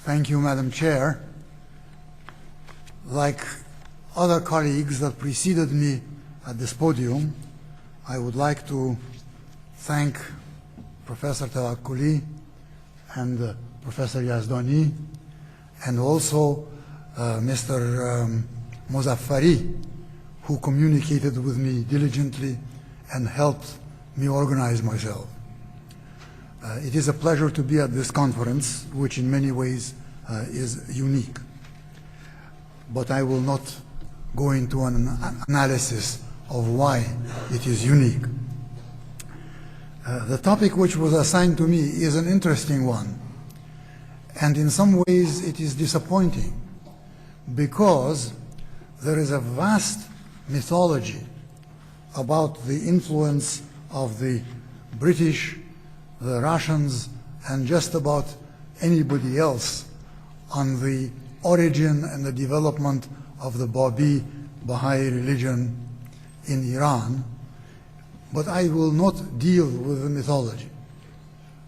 Thank you, Madam Chair. Like other colleagues that preceded me at this podium, I would like to thank Professor Tawakkuli and Professor Yazdani, and also Mr. Mozaffari, who communicated with me diligently and helped me organize myself. It is a pleasure to be at this conference, which in many ways is unique. But I will not go into an analysis of why it is unique. The topic which was assigned to me is an interesting one, and in some ways it is disappointing, because there is a vast mythology about the influence of the British, the Russians, and just about anybody else on the origin and the development of the Baha'i religion in Iran. But I will not deal with the mythology.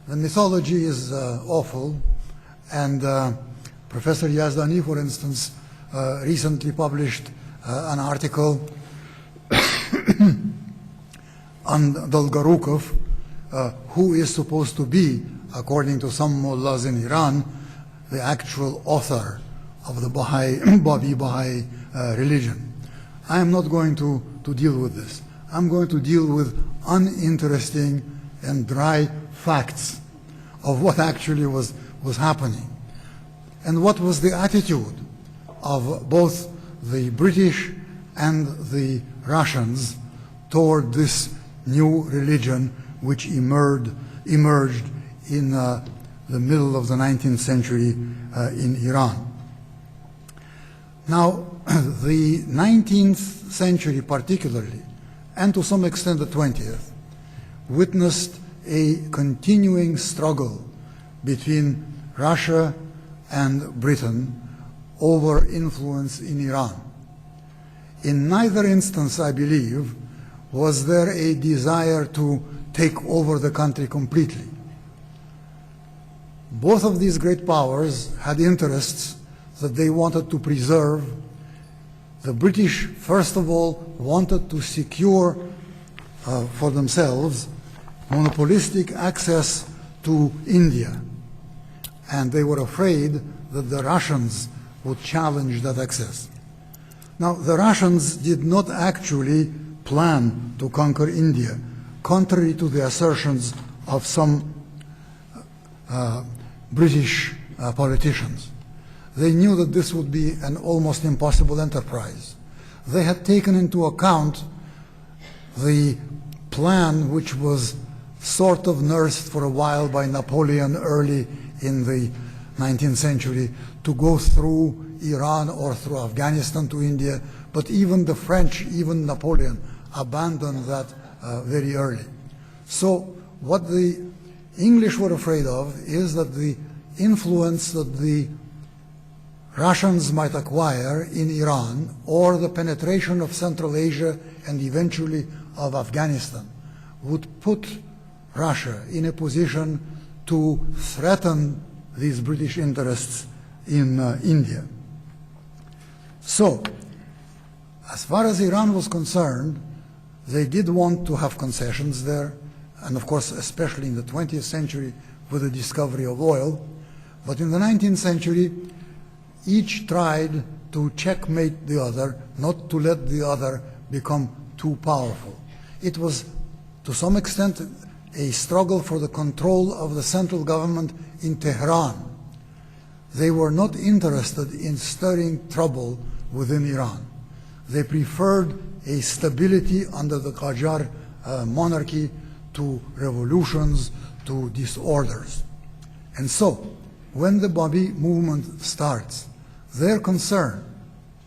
The mythology is awful, and Professor Yazdani, for instance, recently published an article on Dolgorukov, who is supposed to be, according to some mullahs in Iran, the actual author of the Baha'i religion. I am not going to deal with this. I'm going to deal with uninteresting and dry facts of what actually was happening, and what was the attitude of both the British and the Russians toward this new religion which emerged in the middle of the 19th century in Iran. Now, the 19th century particularly, and to some extent the 20th, witnessed a continuing struggle between Russia and Britain over influence in Iran. In neither instance, I believe, was there a desire to take over the country completely. Both of these great powers had interests that they wanted to preserve. The British, first of all, wanted to secure for themselves monopolistic access to India, and they were afraid that the Russians would challenge that access. Now, the Russians did not actually plan to conquer India, contrary to the assertions of some British politicians. They knew that this would be an almost impossible enterprise. They had taken into account the plan which was sort of nursed for a while by Napoleon early in the 19th century to go through Iran or through Afghanistan to India, but even the French, even Napoleon, abandoned that very early. So what the English were afraid of is that the influence that the Russians might acquire in Iran, or the penetration of Central Asia and eventually of Afghanistan, would put Russia in a position to threaten these British interests in India. So, as far as Iran was concerned, they did want to have concessions there, and of course, especially in the 20th century with the discovery of oil. But in the 19th century, each tried to checkmate the other, not to let the other become too powerful. It was, to some extent, a struggle for the control of the central government in Tehran. They were not interested in stirring trouble within Iran. They preferred a stability under the Qajar monarchy to revolutions, to disorders. And so, when the Baha'i movement starts, their concern,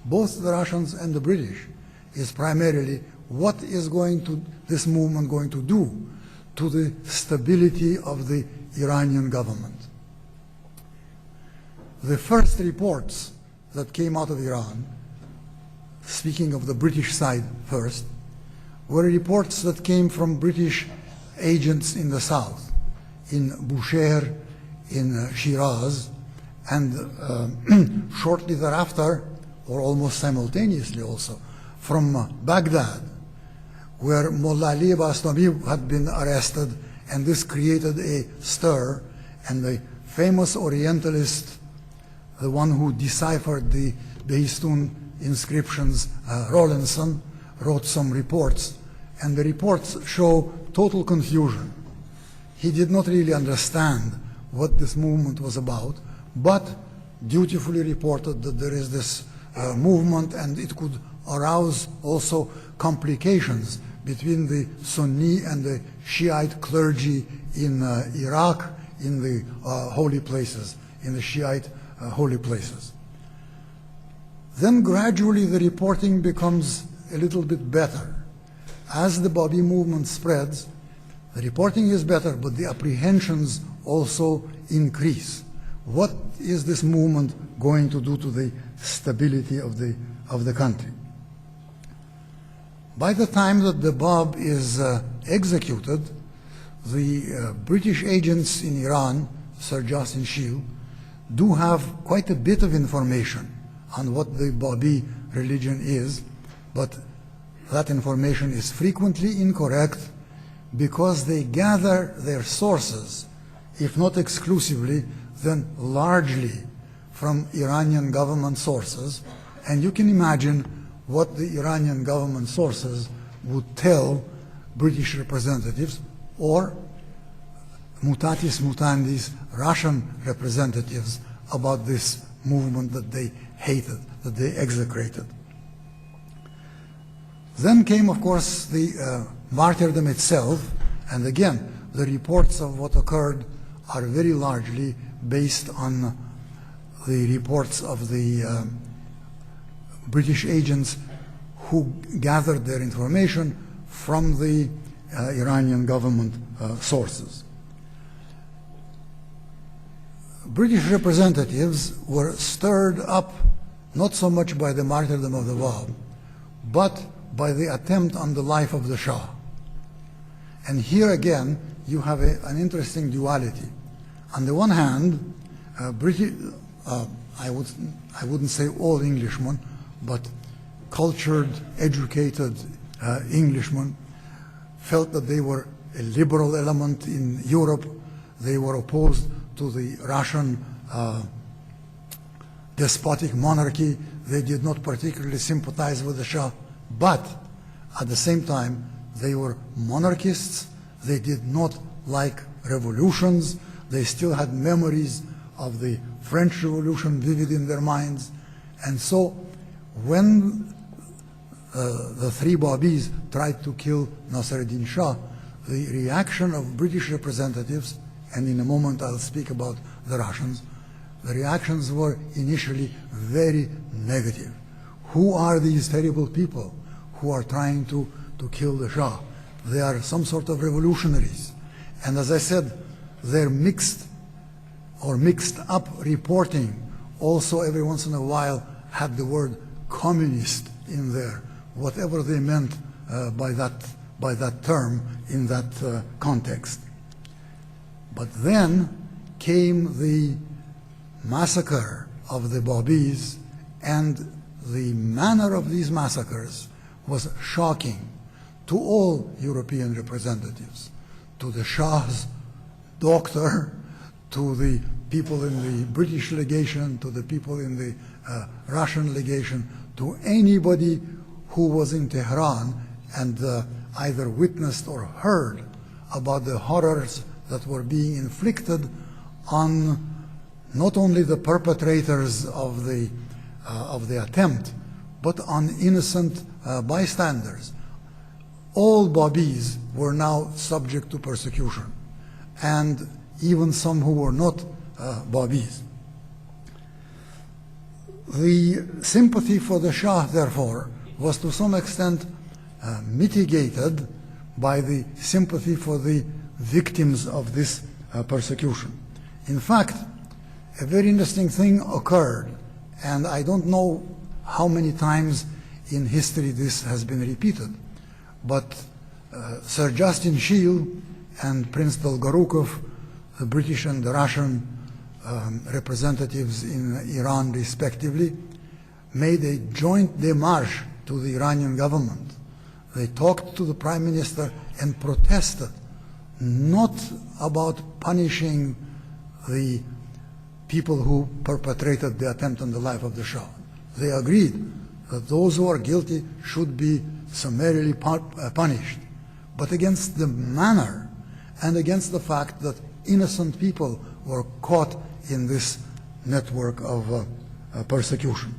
both the Russians and the British, is primarily what is this movement going to do to the stability of the Iranian government. The first reports that came out of Iran, speaking of the British side first, were reports that came from British agents in the south, in Bushehr, in Shiraz, and shortly thereafter, or almost simultaneously also, from Baghdad, where Mullah Ali Bastami had been arrested, and this created a stir, and the famous Orientalist, the one who deciphered the Behistun inscriptions, Rawlinson, wrote some reports, and the reports show total confusion. He did not really understand what this movement was about, but dutifully reported that there is this movement, and it could arouse also complications between the Sunni and the Shiite clergy in Iraq, in the holy places, in the Shiite holy places. Then gradually the reporting becomes a little bit better. As the Baha'i movement spreads, the reporting is better, but the apprehensions also increase. What is this movement going to do to the stability of the country? By the time that the Bab is executed, the British agents in Iran, Sir Justin Shield, do have quite a bit of information on what the Baha'i religion is, but that information is frequently incorrect because they gather their sources, if not exclusively, then largely from Iranian government sources. And you can imagine what the Iranian government sources would tell British representatives, or mutatis mutandis, Russian representatives, about this movement that they hated, that they execrated. Then came, of course, the martyrdom itself, and again, the reports of what occurred are very largely based on the reports of the British agents who gathered their information from the Iranian government sources. British representatives were stirred up not so much by the martyrdom of the Bab, but by the attempt on the life of the Shah. And here again, you have an interesting duality. On the one hand, I wouldn't say all Englishmen, but cultured, educated Englishmen felt that they were a liberal element in Europe. They were opposed to the Russian despotic monarchy. They did not particularly sympathize with the Shah, but at the same time, they were monarchists. They did not like revolutions. They still had memories of the French Revolution vivid in their minds. And so when the three Babis tried to kill Nasruddin Shah, the reaction of British representatives, and in a moment I'll speak about the Russians, the reactions were initially very negative. Who are these terrible people who are trying to kill the Shah? They are some sort of revolutionaries. And as I said, their mixed up reporting also every once in a while had the word communist in there, whatever they meant by that term in that context. But then came the massacre of the Babis, and the manner of these massacres was shocking to all European representatives, to the Shah's doctor, to the people in the British legation, to the people in the Russian legation, to anybody who was in Tehran and either witnessed or heard about the horrors that were being inflicted on not only the perpetrators of the attempt, but on innocent bystanders. All Babis were now subject to persecution, and even some who were not Babis. The sympathy for the Shah, therefore, was to some extent mitigated by the sympathy for the victims of this persecution. In fact, a very interesting thing occurred, and I don't know how many times in history this has been repeated, but Sir Justin Shield and Prince Dolgorukov, the British and the Russian representatives in Iran respectively, made a joint démarche to the Iranian government. They talked to the Prime Minister and protested, not about punishing the people who perpetrated the attempt on the life of the Shah. They agreed that those who are guilty should be summarily punished, but against the manner and against the fact that innocent people were caught in this network of persecution.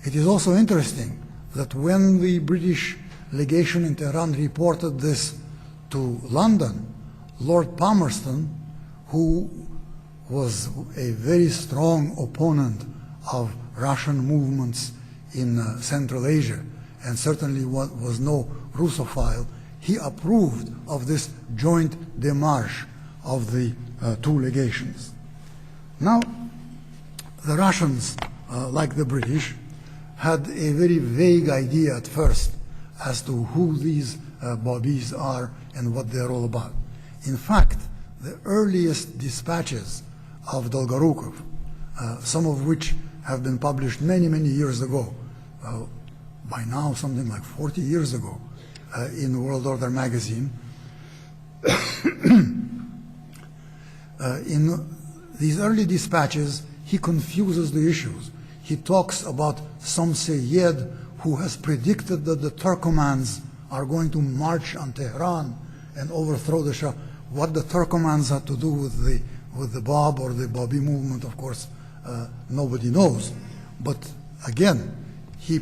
It is also interesting that when the British legation in Tehran reported this to London, Lord Palmerston, who was a very strong opponent of Russian movements in Central Asia, and certainly was no Russophile, he approved of this joint démarche of the two legations. Now, the Russians, like the British, had a very vague idea at first as to who these Baha'is are and what they're all about. In fact, the earliest dispatches of Dolgorukov, some of which have been published many, many years ago, by now something like 40 years ago, in World Order magazine. In these early dispatches, he confuses the issues. He talks about some Sayyid who has predicted that the Turkomans are going to march on Tehran and overthrow the Shah. What the Turkomans had to do with the Bab or the Babi movement, of course, nobody knows. But again, he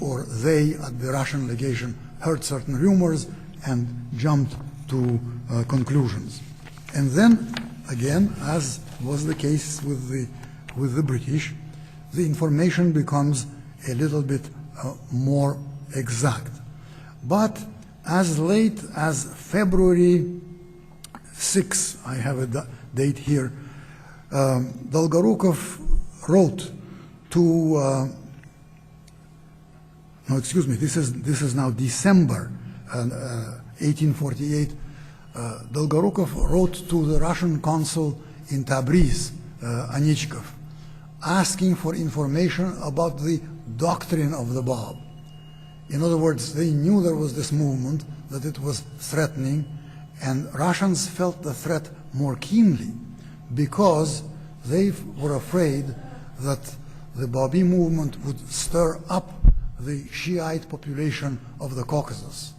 or they at the Russian legation heard certain rumors and jumped to conclusions. And then, again, as was the case with the British, the information becomes a little bit more exact. But as late as February 6, I have a date here, Dolgorukov wrote to no, excuse me, this is now December 1848. Dolgorukov wrote to the Russian consul in Tabriz, Anichkov, asking for information about the doctrine of the Bab. In other words, they knew there was this movement, that it was threatening, and Russians felt the threat more keenly because they were afraid that the Babi movement would stir up the Shiite population of the Caucasus.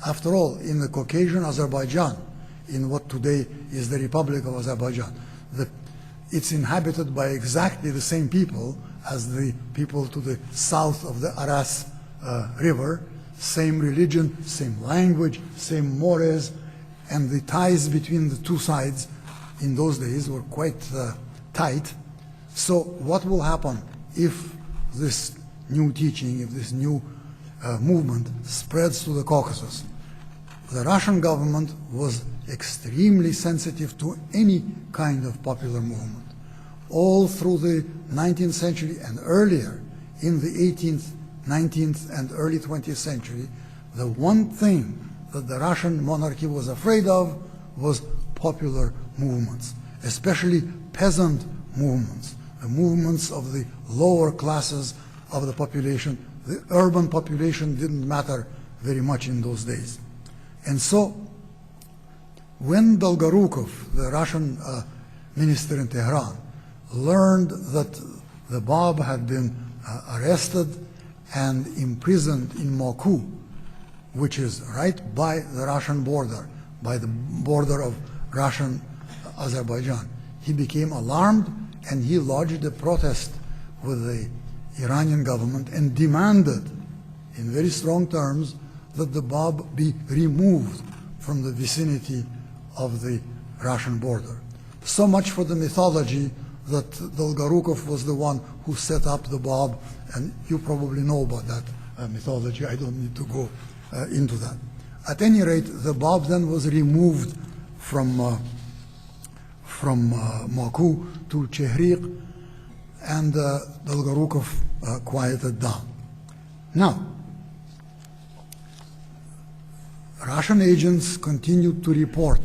After all, in the Caucasian Azerbaijan, in what today is the Republic of Azerbaijan, it's inhabited by exactly the same people as the people to the south of the Aras River, same religion, same language, same mores, and the ties between the two sides in those days were quite tight. So what will happen if this new teaching, if this new movement spreads to the Caucasus? The Russian government was extremely sensitive to any kind of popular movement. All through the 19th century and earlier, in the 18th, 19th, and early 20th century, the one thing that the Russian monarchy was afraid of was popular movements, especially peasant movements, the movements of the lower classes of the population. The urban population didn't matter very much in those days. And so, when Dolgorukov, the Russian minister in Tehran, learned that the Bab had been arrested and imprisoned in Baku, which is right by the Russian border, by the border of Russian Azerbaijan, he became alarmed and he lodged a protest with the Iranian government and demanded, in very strong terms, that the Bab be removed from the vicinity of the Russian border. So much for the mythology that Dolgorukov was the one who set up the Bab, and you probably know about that mythology. I don't need to go into that. At any rate, the Bab then was removed from Baku to Chehriq, and Dolgorukov quieted down. Now, Russian agents continued to report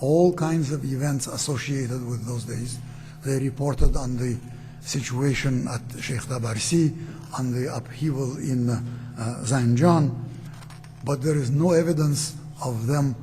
all kinds of events associated with those days. They reported on the situation at Sheikh Tabarsi, on the upheaval in Zanjan, but there is no evidence of them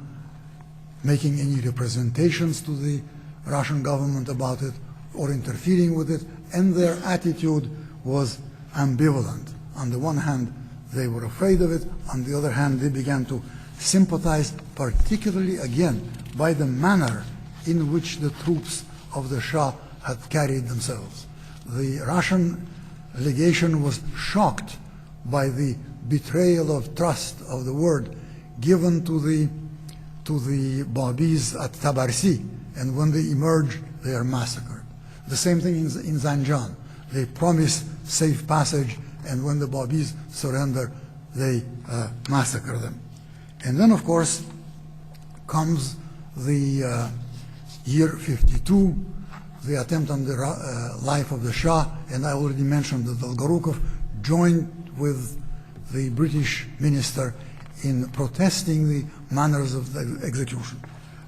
making any representations to the Russian government about it or interfering with it, and their attitude was ambivalent. On the one hand, they were afraid of it. On the other hand, they began to sympathize, particularly, again, by the manner in which the troops of the Shah had carried themselves. The Russian legation was shocked by the betrayal of trust, of the word, given to the Baha'is at Tabarsi, and when they emerged, they are massacred. The same thing in Zanjan. They promise safe passage, and when the Baha'is surrender, they massacre them. And then, of course, comes the year 52, the attempt on the life of the Shah, and I already mentioned that Dolgorukov joined with the British minister in protesting the manners of the execution.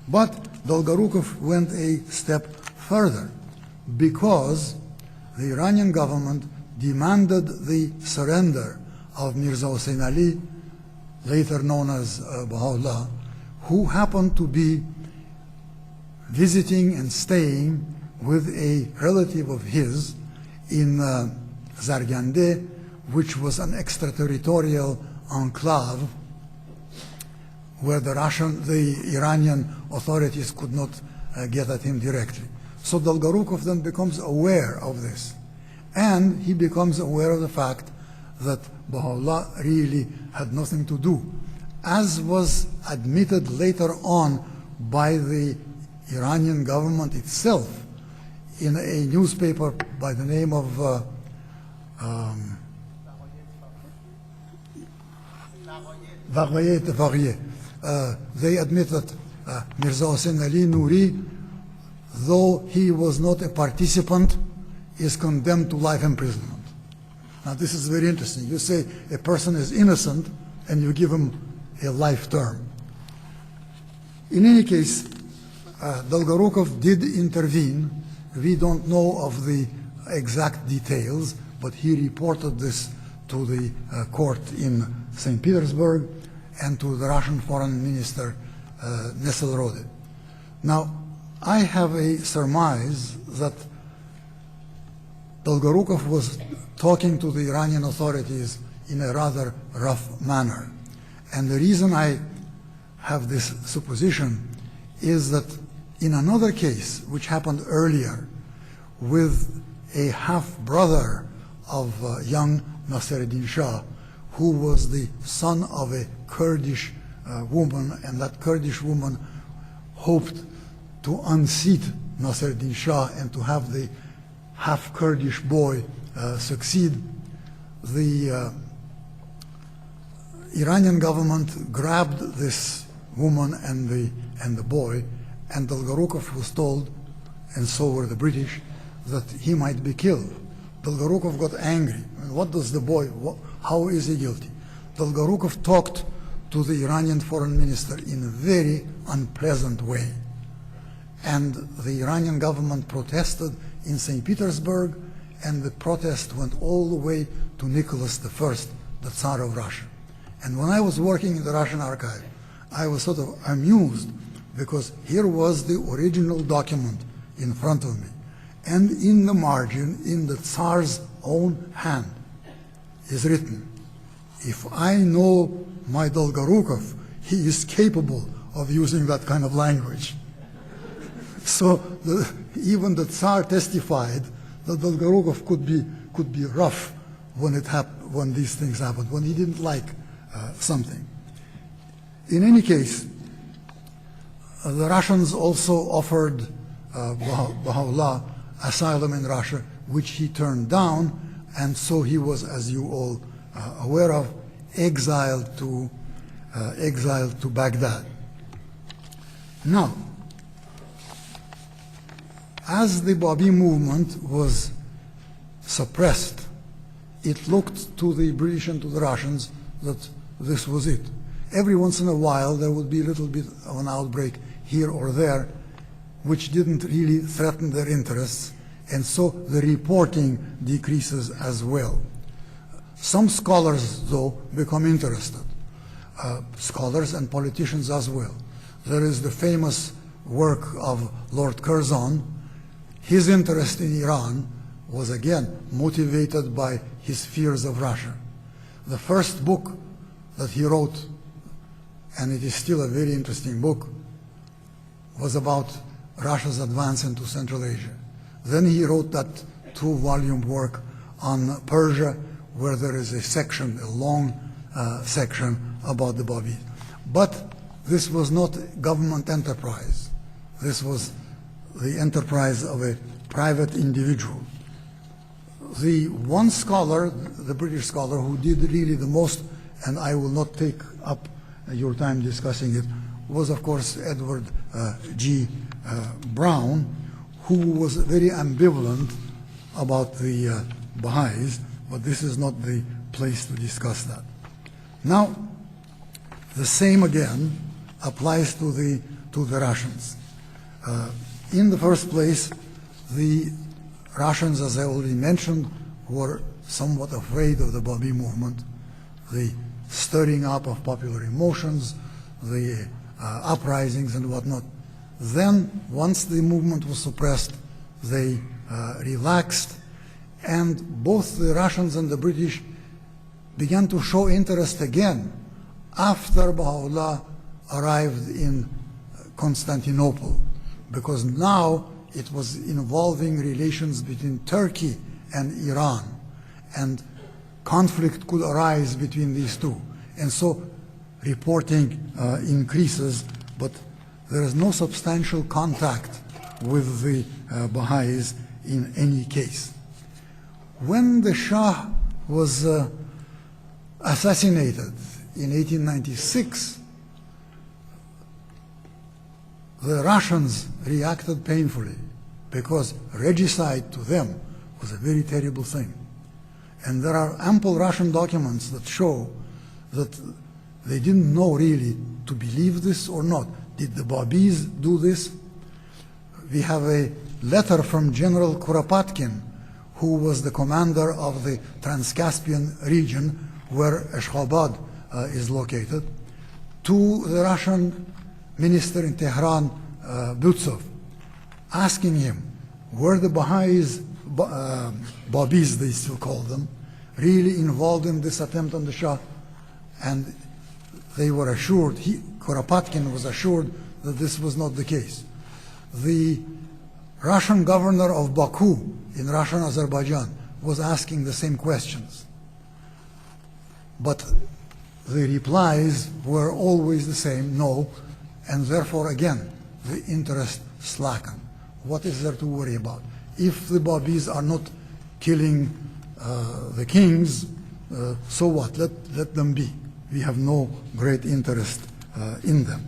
But Dolgorukov went a step further, because the Iranian government demanded the surrender of Mirza Hossein Ali, later known as Baha'u'llah, who happened to be visiting and staying with a relative of his in Zargande, which was an extraterritorial enclave where the Iranian authorities could not get at him directly. So Dolgorukov then becomes aware of this, and he becomes aware of the fact that Baha'u'llah really had nothing to do, as was admitted later on by the Iranian government itself in a newspaper by the name of Baha'i. They admit that Mirza Hossein Ali Nouri, though he was not a participant, is condemned to life imprisonment. Now this is very interesting. You say a person is innocent and you give him a life term. In any case, Dolgorukov did intervene. We don't know of the exact details, but he reported this to the court in St. Petersburg and to the Russian foreign minister, Nesselrode. Now, I have a surmise that Dolgorukov was talking to the Iranian authorities in a rather rough manner. And the reason I have this supposition is that in another case, which happened earlier, with a half-brother of young Nassereddin Shah, who was the son of a Kurdish woman, and that Kurdish woman hoped to unseat Nassereddin Shah and to have the half-Kurdish boy succeed. The Iranian government grabbed this woman and the boy, and Dolgorukov was told, and so were the British, that he might be killed. Dolgorukov got angry. What does the boy, how is he guilty? Dolgorukov talked to the Iranian foreign minister in a very unpleasant way. And the Iranian government protested in St. Petersburg, and the protest went all the way to Nicholas I, the Tsar of Russia. And when I was working in the Russian archive, I was sort of amused, because here was the original document in front of me. And in the margin, in the Tsar's own hand, is written, if I know my Dolgorukov, he is capable of using that kind of language. So even the Tsar testified that Dolgorukov could be rough when these things happened, when he didn't like something. In any case, the Russians also offered Baha'u'llah asylum in Russia, which he turned down, and so he was, as you all aware of, exiled to Baghdad. Now, as the Baha'i movement was suppressed, it looked to the British and to the Russians that this was it. Every once in a while there would be a little bit of an outbreak here or there, which didn't really threaten their interests, and so the reporting decreases as well. Some scholars, though, become interested, scholars and politicians as well. There is the famous work of Lord Curzon. His interest in Iran was again motivated by his fears of Russia. The first book that he wrote, and it is still a very interesting book, was about Russia's advance into Central Asia. Then he wrote that 2-volume work on Persia, where there is a section, a long section about the Baha'is. But this was not government enterprise. This was the enterprise of a private individual. The one scholar, the British scholar, who did really the most, and I will not take up your time discussing it, was of course Edward G. Brown, who was very ambivalent about the Baha'is, but this is not the place to discuss that. Now, the same again applies to the Russians. In the first place, the Russians, as I already mentioned, were somewhat afraid of the Baha'i movement, the stirring up of popular emotions, the uprisings and whatnot. Then, once the movement was suppressed, they relaxed, and both the Russians and the British began to show interest again after Baha'u'llah arrived in Constantinople, because now it was involving relations between Turkey and Iran, and conflict could arise between these two. And so reporting increases, but there is no substantial contact with the Baha'is in any case. When the Shah was assassinated in 1896, the Russians reacted painfully, because regicide to them was a very terrible thing. And there are ample Russian documents that show that they didn't know really to believe this or not. Did the Baha'is do this? We have a letter from General Kuropatkin, who was the commander of the Transcaspian region, where Ashgabat is located, to the Russian minister in Tehran, Butsov, asking him, were the Baha'is, Baha'is they still call them, really involved in this attempt on the Shah? And they were assured, Kuropatkin was assured that this was not the case. The Russian governor of Baku in Russian Azerbaijan was asking the same questions. But the replies were always the same, no, and therefore again, the interest slackened. What is there to worry about? If the Baha'is are not killing the kings, so what? Let them be. We have no great interest in them.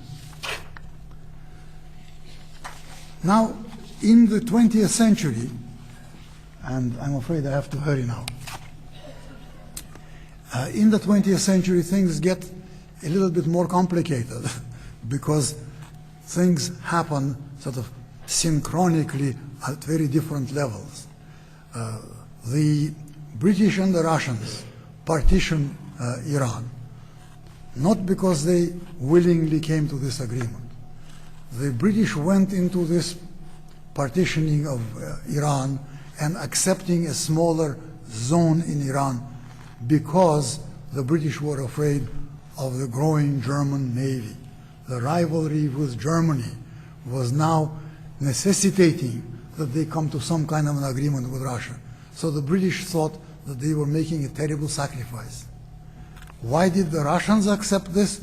Now, in the 20th century, and I'm afraid I have to hurry now. In the 20th century, things get a little bit more complicated because things happen sort of synchronically at very different levels. The British and the Russians partitioned Iran, not because they willingly came to this agreement. The British went into this partitioning of Iran and accepting a smaller zone in Iran because the British were afraid of the growing German Navy. The rivalry with Germany was now necessitating that they come to some kind of an agreement with Russia. So the British thought that they were making a terrible sacrifice. Why did the Russians accept this?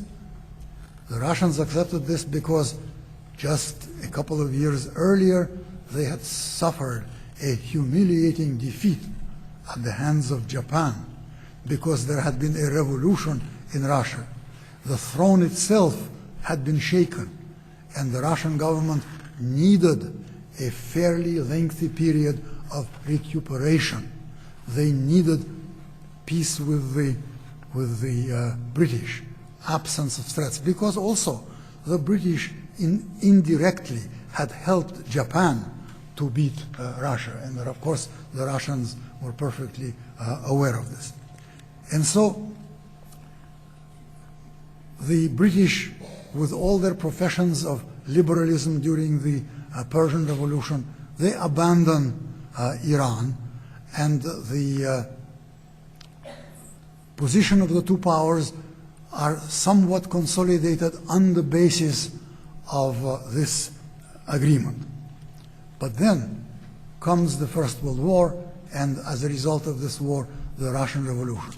The Russians accepted this because just a couple of years earlier, they had suffered a humiliating defeat at the hands of Japan because there had been a revolution in Russia. The throne itself had been shaken, and the Russian government needed a fairly lengthy period of recuperation. They needed peace with the British, absence of threats, because also the British indirectly had helped Japan to beat Russia. And of course, the Russians were perfectly aware of this. And so the British, with all their professions of liberalism during the Persian Revolution, they abandoned Iran, and the position of the two powers are somewhat consolidated on the basis of this agreement. But then comes the First World War, and as a result of this war, the Russian Revolution.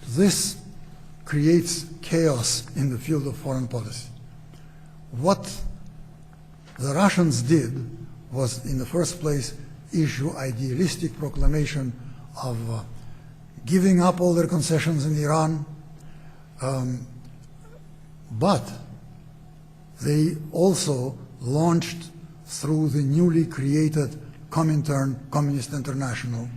This creates chaos in the field of foreign policy. What the Russians did was, in the first place, issue idealistic proclamation of giving up all their concessions in Iran, but they also launched, through the newly created Comintern, Communist International,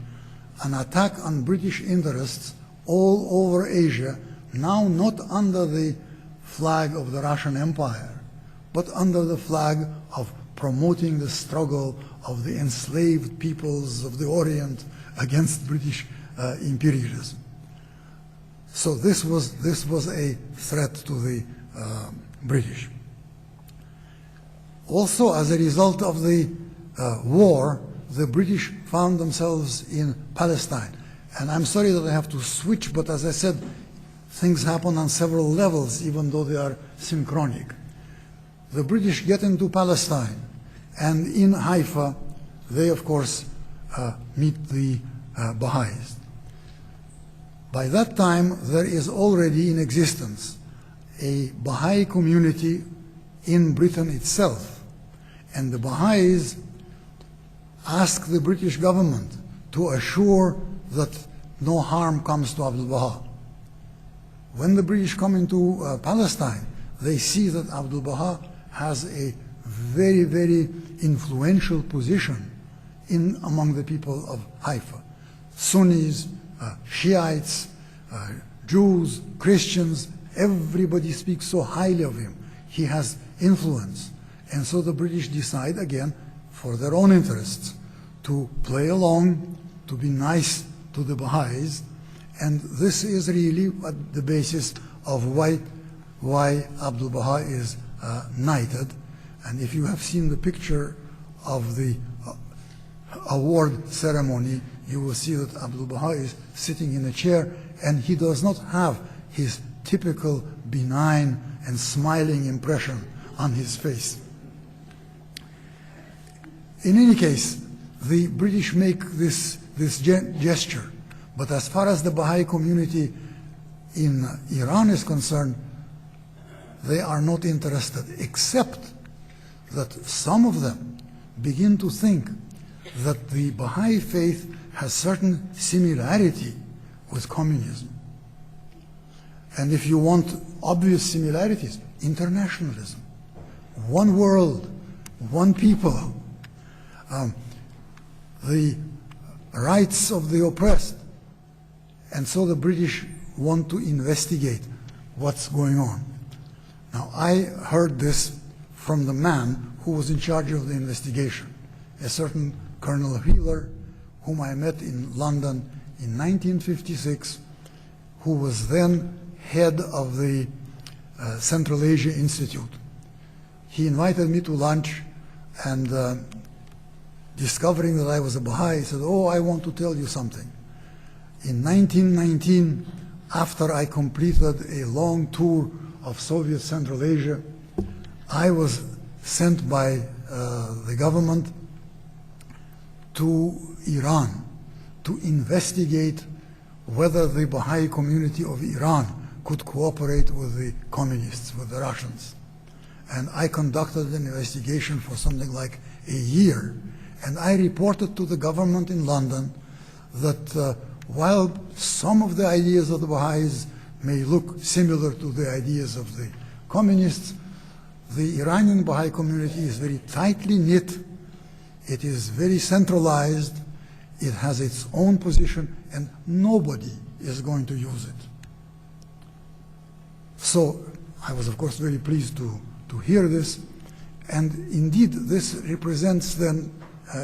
an attack on British interests all over Asia, now not under the flag of the Russian Empire, but under the flag of promoting the struggle of the enslaved peoples of the Orient against British imperialism. So this was a threat to the British. Also, as a result of the war, the British found themselves in Palestine. And I'm sorry that I have to switch, but as I said, things happen on several levels, even though they are synchronic. The British get into Palestine, and in Haifa, they, of course, meet the Baha'is. By that time, there is already in existence a Baha'i community in Britain itself, and the Baha'is ask the British government to assure that no harm comes to Abdul Baha. When the British come into Palestine, they see that Abdul Baha has a very, very influential position among the people of Haifa. Sunnis, Shiites, Jews, Christians, everybody speaks so highly of him. He has influence. And so the British decide, again, for their own interests, to play along, to be nice to the Baha'is. And this is really at the basis of why Abdul Baha is knighted. And if you have seen the picture of the award ceremony, you will see that Abdul Baha is sitting in a chair, and he does not have his typical benign and smiling impression on his face. In any case, the British make this gesture, but as far as the Baha'i community in Iran is concerned, they are not interested, except that some of them begin to think that the Baha'i faith has certain similarity with communism. And if you want obvious similarities, internationalism, one world, one people, the rights of the oppressed. And so the British want to investigate what's going on. Now, I heard this from the man who was in charge of the investigation, a certain Colonel Wheeler, whom I met in London in 1956, who was then head of the Central Asia Institute. He invited me to lunch, and discovering that I was a Baha'i, he said, "Oh, I want to tell you something. In 1919, after I completed a long tour of Soviet Central Asia, I was sent by the government to Iran to investigate whether the Baha'i community of Iran could cooperate with the communists, with the Russians. And I conducted an investigation for something like a year. And I reported to the government in London that while some of the ideas of the Baha'is may look similar to the ideas of the communists, the Iranian Baha'i community is very tightly knit, it is very centralized, it has its own position, and nobody is going to use it." So I was, of course, very pleased to hear this, And indeed, this represents then,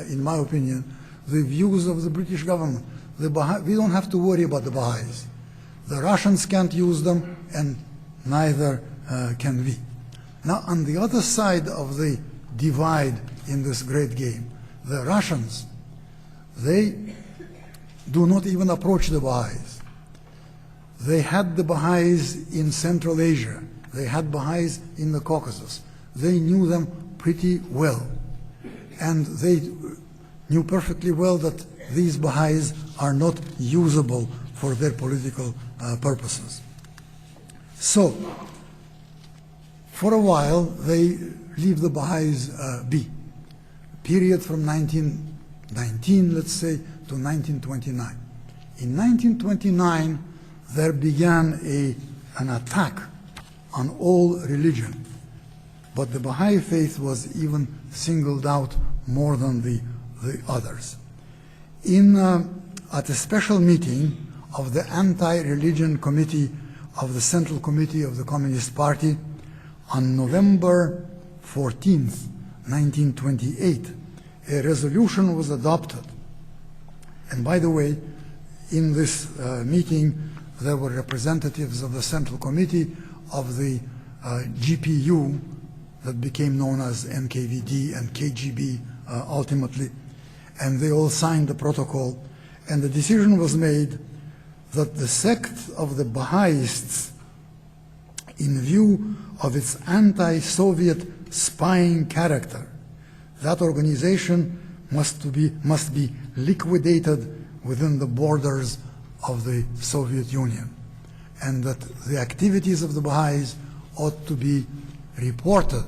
in my opinion, the views of the British government. We don't have to worry about the Baha'is. The Russians can't use them, and neither can we. Now, on the other side of the divide in this great game, the Russians, they do not even approach the Baha'is. They had the Baha'is in Central Asia. They had Baha'is in the Caucasus. They knew them pretty well. And they knew perfectly well that these Baha'is are not usable for their political purposes. So, for a while, they leave the Baha'is be. Period from 1919, let's say, to 1929. In 1929, there began an attack on all religion, but the Baha'i faith was even singled out more than the others. At a special meeting of the Anti-Religion Committee of the Central Committee of the Communist Party on November 14th, 1928, a resolution was adopted. And by the way, in this meeting, there were representatives of the Central Committee of the GPU that became known as NKVD and KGB ultimately, and they all signed the protocol, and the decision was made that the sect of the Baha'is, in view of its anti-Soviet spying character, that organization must be liquidated within the borders of the Soviet Union, and that the activities of the Baha'is ought to be reported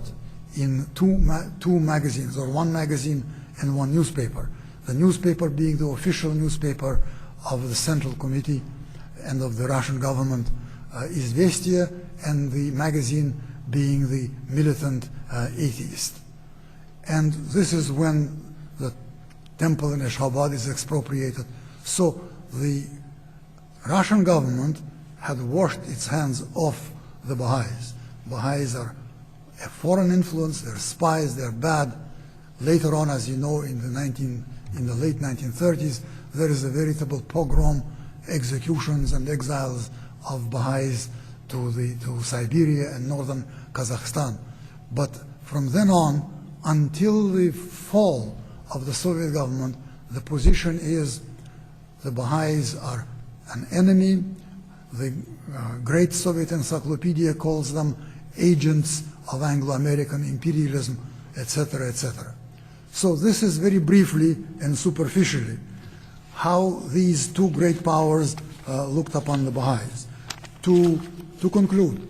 in two magazines, or one magazine and one newspaper. The newspaper being the official newspaper of the Central Committee and of the Russian government, Izvestia, and the magazine being the militant atheist. And this is when the temple in Ashgabat is expropriated. So the Russian government had washed its hands off the Baha'is. Baha'is are a foreign influence, they're spies, they're bad. Later on, as you know, in the late 1930s, there is a veritable pogrom, executions and exiles of Baha'is to Siberia and northern Kazakhstan. But from then on, until the fall of the Soviet government, the position is the Baha'is are an enemy. The great Soviet encyclopedia calls them agents of Anglo-American imperialism, etc., etc. So this is very briefly and superficially how these two great powers looked upon the Baha'is. To conclude,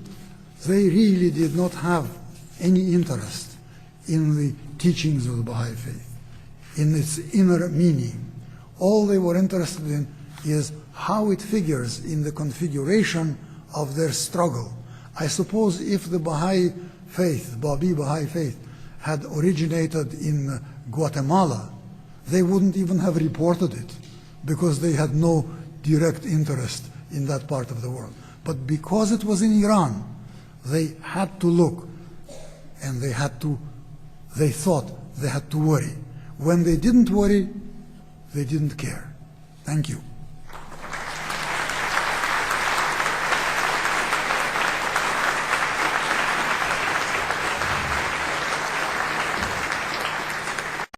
they really did not have any interest in the teachings of the Baha'i Faith, in its inner meaning. All they were interested in is how it figures in the configuration of their struggle. I suppose if the Baha'i Faith, Baha'i Faith, had originated in Guatemala, they wouldn't even have reported it because they had no direct interest in that part of the world. But because it was in Iran, they had to look, and they thought they had to worry. When they didn't worry, they didn't care. Thank you.